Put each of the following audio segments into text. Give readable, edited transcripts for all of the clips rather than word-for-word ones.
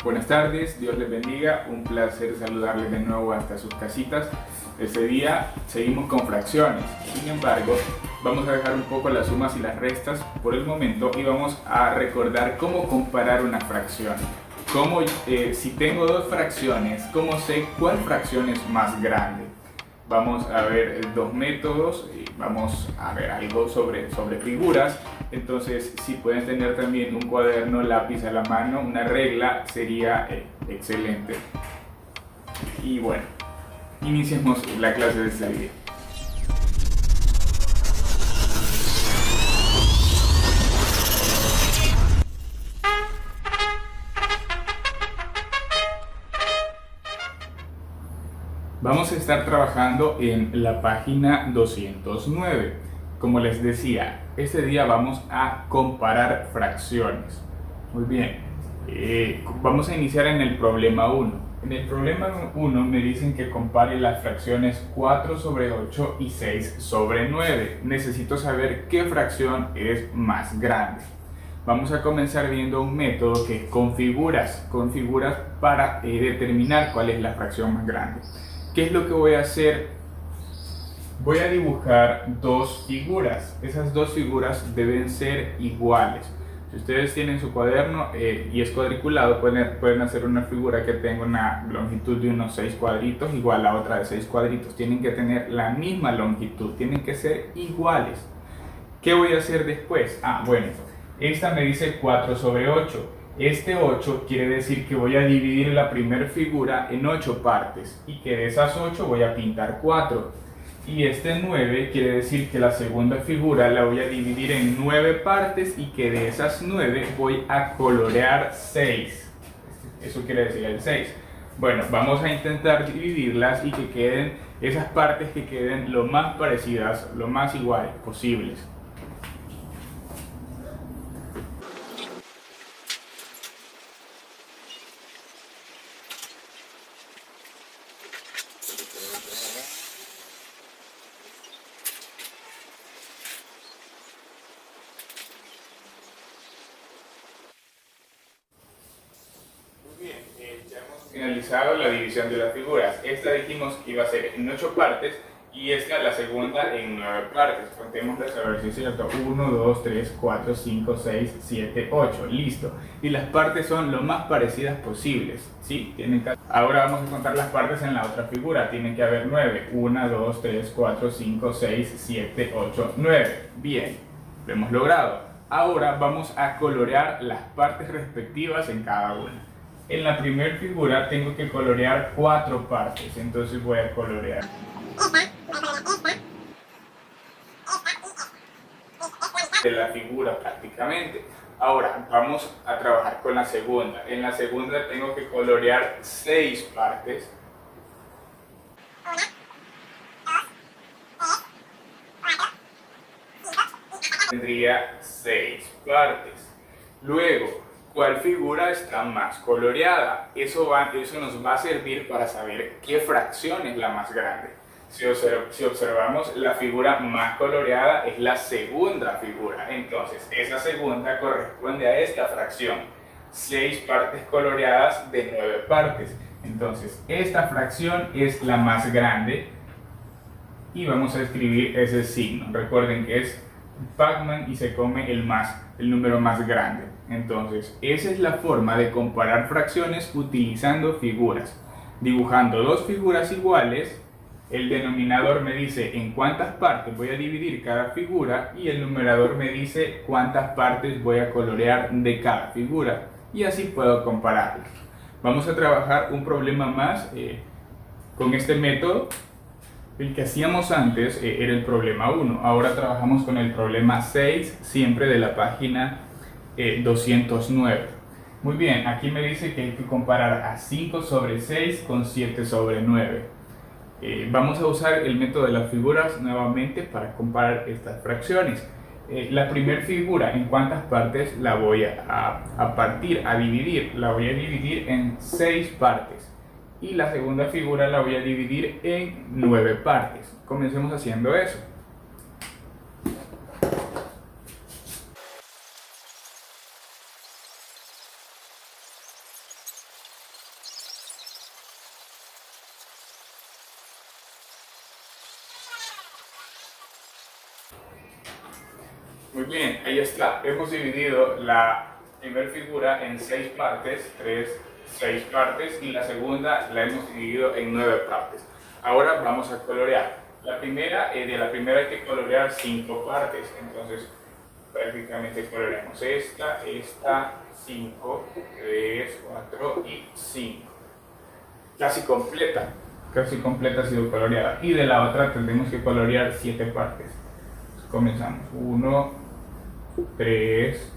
Buenas tardes, Dios les bendiga, un placer saludarles de nuevo hasta sus casitas. Este día seguimos con fracciones, sin embargo vamos a dejar un poco las sumas y las restas por el momento y vamos a recordar cómo comparar una fracción. Si tengo dos fracciones, ¿cómo sé cuál fracción es más grande? Vamos a ver dos métodos y vamos a ver algo sobre figuras. Entonces, si pueden tener también un cuaderno, lápiz a la mano, una regla, sería excelente. Y bueno, iniciemos la clase de este día. Vamos a estar trabajando en la página 209. Como les decía, este día vamos a comparar fracciones. Muy bien, vamos a iniciar en el problema 1. En el problema 1 me dicen que compare las fracciones 4 sobre 8 y 6 sobre 9. Necesito saber qué fracción es más grande. Vamos a comenzar viendo un método que es con figuras para determinar cuál es la fracción más grande. ¿Qué es lo que voy a hacer? Voy a dibujar dos figuras. Esas dos figuras deben ser iguales. Si ustedes tienen su cuaderno y es cuadriculado, pueden hacer una figura que tenga una longitud de unos 6 cuadritos igual a otra de 6 cuadritos. Tienen que tener la misma longitud, tienen que ser iguales. ¿Qué voy a hacer después? Bueno, esta me dice 4 sobre 8. Este 8 quiere decir que voy a dividir la primera figura en 8 partes y que de esas 8 voy a pintar 4. Y este 9 quiere decir que la segunda figura la voy a dividir en 9 partes y que de esas 9 voy a colorear 6. Eso quiere decir el 6. Bueno, vamos a intentar dividirlas y que queden esas partes que queden lo más parecidas, lo más iguales posibles. Ya hemos finalizado la división de las figuras. Esta dijimos que iba a ser en 8 partes y esta la segunda en 9 partes. Contémoslas a ver si es cierto. 1, 2, 3, 4, 5, 6, 7, 8. Listo. Y las partes son lo más parecidas posibles, ¿sí? Ahora vamos a contar las partes en la otra figura. Tienen que haber 9. 1, 2, 3, 4, 5, 6, 7, 8, 9. Bien, lo hemos logrado. Ahora vamos a colorear las partes respectivas en cada una. En la primera figura tengo que colorear 4 partes, entonces voy a colorear de la figura prácticamente. Ahora vamos a trabajar con la segunda. En la segunda tengo que colorear 6 partes. Tendría 6 partes. Luego, ¿cuál figura está más coloreada? Eso nos va a servir para saber qué fracción es la más grande. Si observamos, la figura más coloreada es la segunda figura. Entonces, esa segunda corresponde a esta fracción. 6 partes coloreadas de 9 partes. Entonces, esta fracción es la más grande. Y vamos a escribir ese signo. Recuerden que es Pac-Man y se come el número más grande. Entonces, esa es la forma de comparar fracciones utilizando figuras. Dibujando dos figuras iguales, el denominador me dice en cuántas partes voy a dividir cada figura y el numerador me dice cuántas partes voy a colorear de cada figura. Y así puedo compararlas. Vamos a trabajar un problema más con este método. El que hacíamos antes era el problema 1, ahora trabajamos con el problema 6, siempre de la página 209. Muy bien, aquí me dice que hay que comparar a 5 sobre 6 con 7 sobre 9. Vamos a usar el método de las figuras nuevamente para comparar estas fracciones. La primera figura, ¿en cuántas partes la voy a dividir? La voy a dividir en 6 partes. Y la segunda figura la voy a dividir en 9 partes. Comencemos haciendo eso. Muy bien, ahí está. Hemos dividido la primera figura en 6 partes, 6 partes, y la segunda la hemos dividido en 9 partes. Ahora vamos a colorear. De la primera hay que colorear 5 partes, entonces prácticamente coloreamos esta, 5, 3, 4 y 5. Casi completa ha sido coloreada. Y de la otra tendremos que colorear 7 partes. Entonces, comenzamos. 1, 3,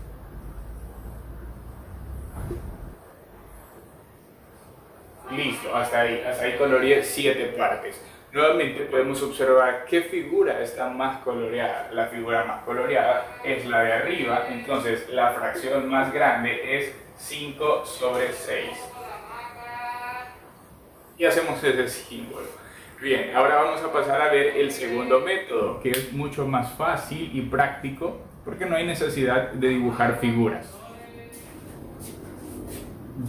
listo, hasta ahí coloreé 7 partes. Nuevamente podemos observar qué figura está más coloreada. La figura más coloreada es la de arriba, entonces la fracción más grande es 5 sobre 6. Y hacemos ese símbolo. Bien, ahora vamos a pasar a ver el segundo método, que es mucho más fácil y práctico, porque no hay necesidad de dibujar figuras.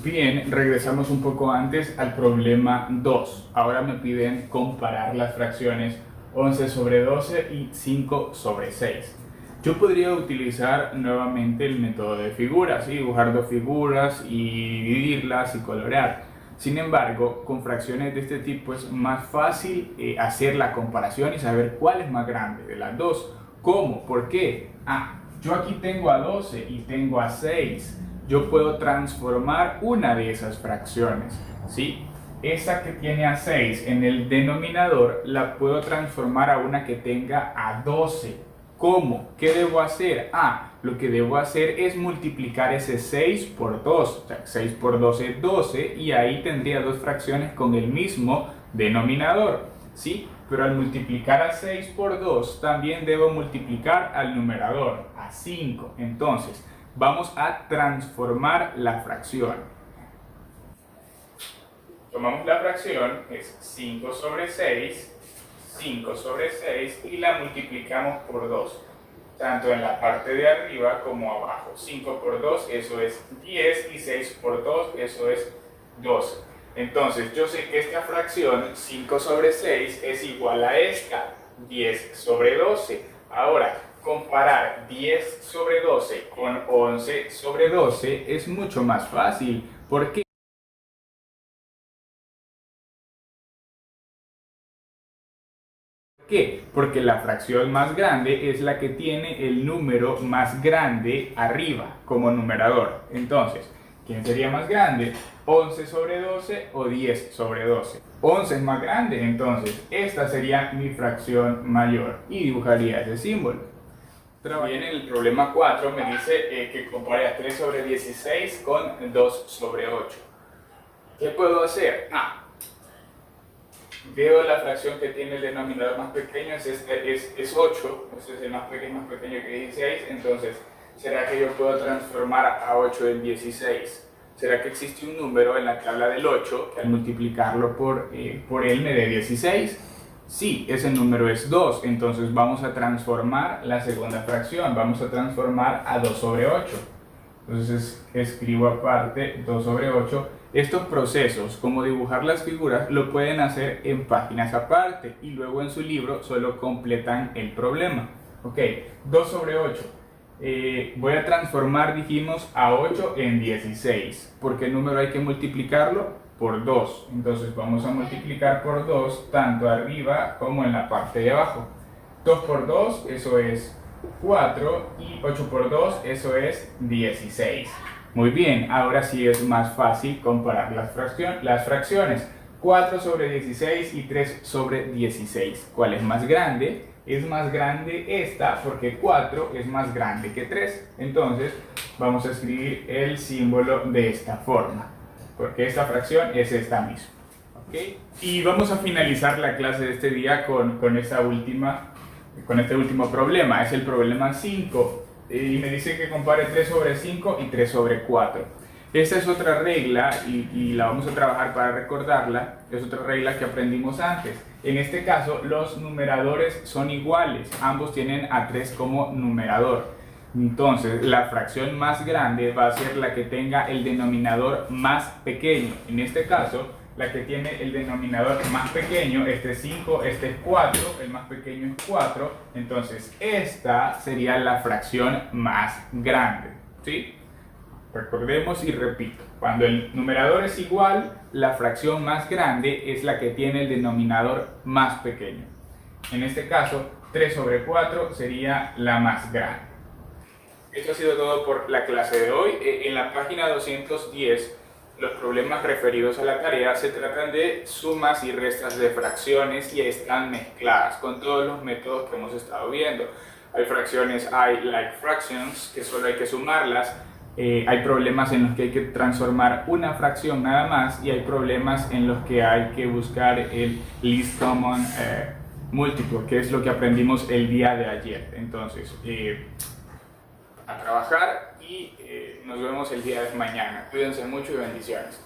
Bien, regresamos un poco antes al problema 2. Ahora me piden comparar las fracciones 11 sobre 12 y 5 sobre 6. Yo podría utilizar nuevamente el método de figuras, ¿sí? Dibujar dos figuras y dividirlas y colorear. Sin embargo, con fracciones de este tipo es más fácil hacer la comparación y saber cuál es más grande de las dos. ¿Cómo? ¿Por qué? Yo aquí tengo a 12 y tengo a 6. Yo puedo transformar una de esas fracciones, ¿sí? Esa que tiene a 6 en el denominador la puedo transformar a una que tenga a 12. ¿Cómo? ¿Qué debo hacer? Lo que debo hacer es multiplicar ese 6 por 2. O sea, 6 por 12 es 12 y ahí tendría dos fracciones con el mismo denominador, ¿sí? Pero al multiplicar a 6 por 2 también debo multiplicar al numerador, a 5. Entonces, vamos a transformar la fracción. Tomamos la fracción, es 5 sobre 6 y la multiplicamos por 2, tanto en la parte de arriba como abajo. 5 por 2, eso es 10, y 6 por 2, eso es 12. Entonces, yo sé que esta fracción, 5 sobre 6, es igual a esta, 10 sobre 12. Ahora, comparar 10 sobre 12 con 11 sobre 12 es mucho más fácil. ¿Por qué? ¿Por qué? Porque la fracción más grande es la que tiene el número más grande arriba como numerador. Entonces, ¿quién sería más grande? 11 sobre 12 o 10 sobre 12. 11 es más grande, entonces esta sería mi fracción mayor y dibujaría ese símbolo. Bien, en el problema 4 me dice que compare a 3 sobre 16 con 2 sobre 8. ¿Qué puedo hacer? Veo la fracción que tiene el denominador más pequeño, es 8, ese es el más pequeño que 16, entonces, ¿será que yo puedo transformar a 8 en 16? ¿Será que existe un número en la tabla del 8 que al multiplicarlo por él me dé 16? Sí, ese número es 2, entonces vamos a transformar la segunda fracción, vamos a transformar a 2 sobre 8. Entonces escribo aparte 2 sobre 8. Estos procesos, como dibujar las figuras, lo pueden hacer en páginas aparte y luego en su libro solo completan el problema. Ok, 2 sobre 8. Voy a transformar, dijimos, a 8 en 16. ¿Por qué número hay que multiplicarlo? Por 2. Entonces vamos a multiplicar por 2 tanto arriba como en la parte de abajo. 2 por 2, eso es 4, y 8 por 2, eso es 16. Muy bien, ahora sí es más fácil comparar las fracciones. 4 sobre 16 y 3 sobre 16. ¿Cuál es más grande? Es más grande esta porque 4 es más grande que 3. Entonces vamos a escribir el símbolo de esta forma, porque esta fracción es esta misma. ¿Okay? Y vamos a finalizar la clase de este día con este último problema. Es el problema 5 y me dice que compare 3 sobre 5 y 3 sobre 4. Esta es otra regla y la vamos a trabajar para recordarla. Es otra regla que aprendimos antes. En este caso los numeradores son iguales, ambos tienen a 3 como numerador. Entonces la fracción más grande va a ser la que tenga el denominador más pequeño. En este caso la que tiene el denominador más pequeño. Este es 5, este es 4, el más pequeño es 4, entonces esta sería la fracción más grande, ¿sí? Recordemos y repito, cuando el numerador es igual, la fracción más grande es la que tiene el denominador más pequeño. En este caso, 3 sobre 4 sería la más grande. Esto ha sido todo por la clase de hoy. En la página 210, los problemas referidos a la tarea se tratan de sumas y restas de fracciones y están mezcladas con todos los métodos que hemos estado viendo. Hay fracciones, hay like fractions, que solo hay que sumarlas. Hay problemas en los que hay que transformar una fracción nada más, y hay problemas en los que hay que buscar el least common múltiplo, que es lo que aprendimos el día de ayer. Entonces, a trabajar y nos vemos el día de mañana. Cuídense mucho y bendiciones.